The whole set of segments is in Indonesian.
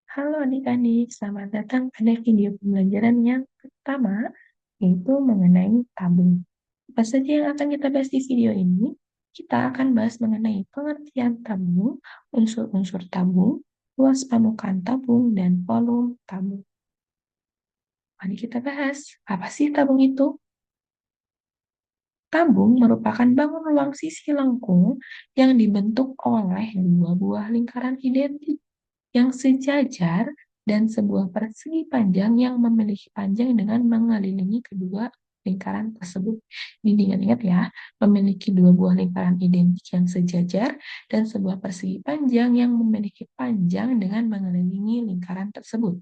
Halo adik-adik, selamat datang pada video pembelajaran yang pertama, yaitu mengenai tabung. Apa saja yang akan kita bahas di video ini? Kita akan bahas mengenai pengertian tabung, unsur-unsur tabung, luas pamukan tabung, dan volume tabung. Mari kita bahas, apa sih tabung itu? Tabung merupakan bangun ruang sisi lengkung yang dibentuk oleh dua buah lingkaran identik yang sejajar dan sebuah persegi panjang yang memiliki panjang dengan mengelilingi kedua lingkaran tersebut. Ini diingat-ingat ya, memiliki dua buah lingkaran identik yang sejajar dan sebuah persegi panjang yang memiliki panjang dengan mengelilingi lingkaran tersebut.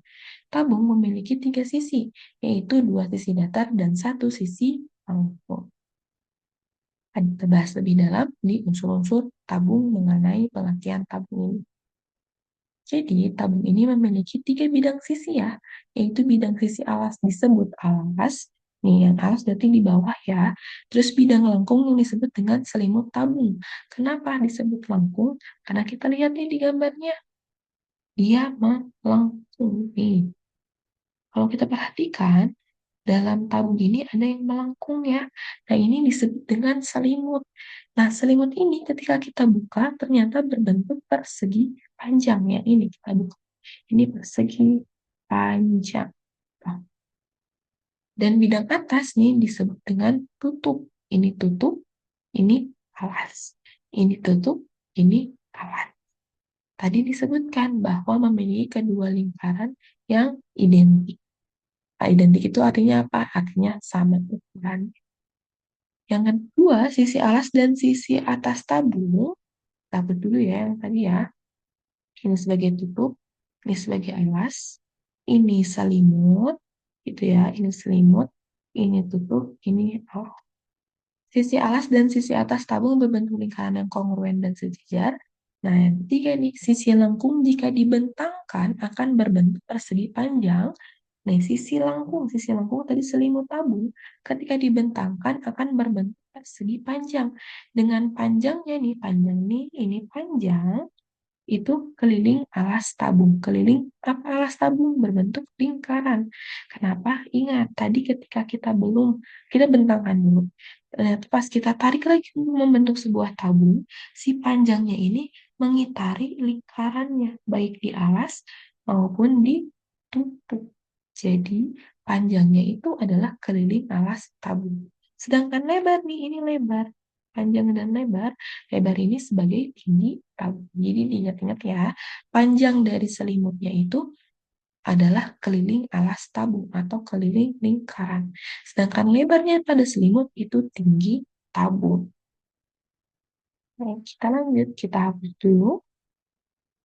Tabung memiliki tiga sisi, yaitu dua sisi datar dan satu sisi lengkung. Akan kita bahas lebih dalam di unsur-unsur tabung mengenai pengertian tabung ini. Jadi, tabung ini memiliki tiga bidang sisi ya, yaitu bidang sisi alas disebut alas, nih yang alas berarti di bawah ya, terus bidang lengkung yang disebut dengan selimut tabung. Kenapa disebut lengkung? Karena kita lihat nih di gambarnya, dia melengkung nih. Kalau kita perhatikan, dalam tabung ini ada yang melengkung ya. Nah, ini disebut dengan selimut. Nah, selimut ini ketika kita buka ternyata berbentuk persegi panjang ya. Ini kita buka. Ini persegi panjang. Nah, dan bidang atas nih disebut dengan tutup. Ini tutup, ini alas. Ini tutup, ini alas. Tadi disebutkan bahwa memiliki kedua lingkaran yang identik. Nah, identik itu artinya apa? Artinya sama ukuran. Yang kedua, sisi alas dan sisi atas tabung. Tabung dulu ya yang tadi ya. Ini sebagai tutup, ini sebagai alas, ini selimut, gitu ya. Ini selimut, ini tutup, ini alas. Sisi alas dan sisi atas tabung berbentuk lingkaran yang kongruen dan sejajar. Nah, yang ketiga nih, sisi lengkung jika dibentangkan akan berbentuk persegi panjang. Nah, sisi lengkung tadi selimut tabung, ketika dibentangkan akan berbentuk persegi panjang. Dengan panjangnya nih, panjang nih, ini panjang, itu keliling alas tabung. Keliling apa alas tabung? Berbentuk lingkaran. Kenapa? Ingat, tadi ketika kita bentangkan dulu. Ternyata pas kita tarik lagi membentuk sebuah tabung, si panjangnya ini mengitari lingkarannya, baik di alas maupun di tutup. Jadi, panjangnya itu adalah keliling alas tabung. Sedangkan lebar nih, ini lebar. Panjang dan lebar, lebar ini sebagai tinggi tabung. Jadi diingat-ingat ya, panjang dari selimutnya itu adalah keliling alas tabung atau keliling lingkaran. Sedangkan lebarnya pada selimut itu tinggi tabung. Nah, kita lanjut, kita hapus dulu.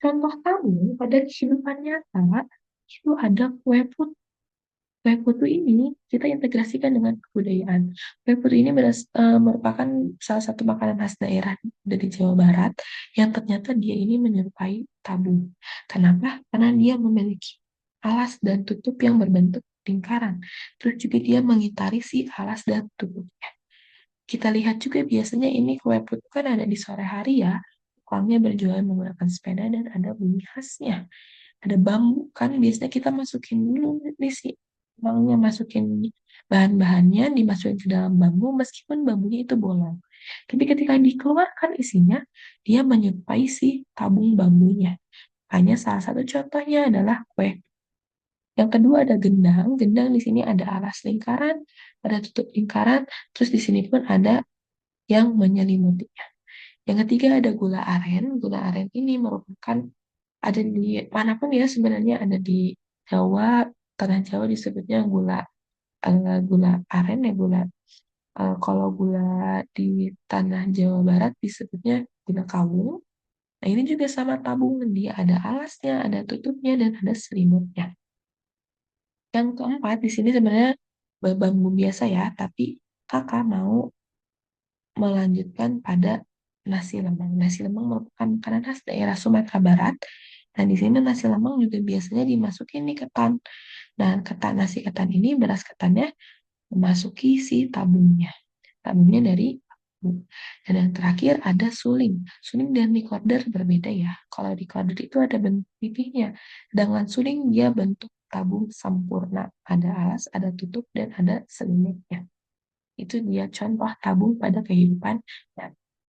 Contoh tabung pada kehidupan nyata itu ada kue putu. Kue putu ini kita integrasikan dengan kebudayaan. Kue putu ini merupakan salah satu makanan khas daerah dari Jawa Barat yang ternyata dia ini menyerupai tabung. Kenapa? Karena dia memiliki alas dan tutup yang berbentuk lingkaran. Terus juga dia mengitari si alas dan tutupnya. Kita lihat juga biasanya ini kue putu kan ada di sore hari ya. Tukangnya berjualan menggunakan sepeda dan ada bunyi khasnya. Ada bambu kan biasanya kita masukin dulu di si emangnya masukin bahan-bahannya dimasukin ke dalam bambu meskipun bambunya itu bolong. Tapi ketika dikeluarkan isinya, dia menyerupai si tabung bambunya. Hanya salah satu contohnya adalah kue. Yang kedua ada gendang. Gendang di sini ada alas lingkaran, ada tutup lingkaran, terus di sini pun ada yang menyelimutinya. Yang ketiga ada gula aren. Gula aren ini merupakan ada di manapun ya sebenarnya ada di Jawa, tanah Jawa disebutnya gula aren ya kalau gula di tanah Jawa Barat disebutnya gula kawung. Nah ini juga sama tabung dia ada alasnya, ada tutupnya dan ada selimutnya. Yang keempat di sini sebenarnya bambu biasa ya, tapi kakak mau melanjutkan pada nasi lemang. Nasi lemang merupakan makanan khas daerah Sumatera Barat. Nah, di sini nasi lemang juga biasanya dimasukin nih ketan. Dan nasi ketan ini beras ketannya memasuki si tabungnya. Tabungnya dari Dan yang terakhir ada suling. Suling dan recorder berbeda ya. Kalau recorder itu ada bentuk pipihnya. Dengan suling dia bentuk tabung sempurna. Ada alas, ada tutup, dan ada selimutnya. Itu dia contoh tabung pada kehidupan nyata.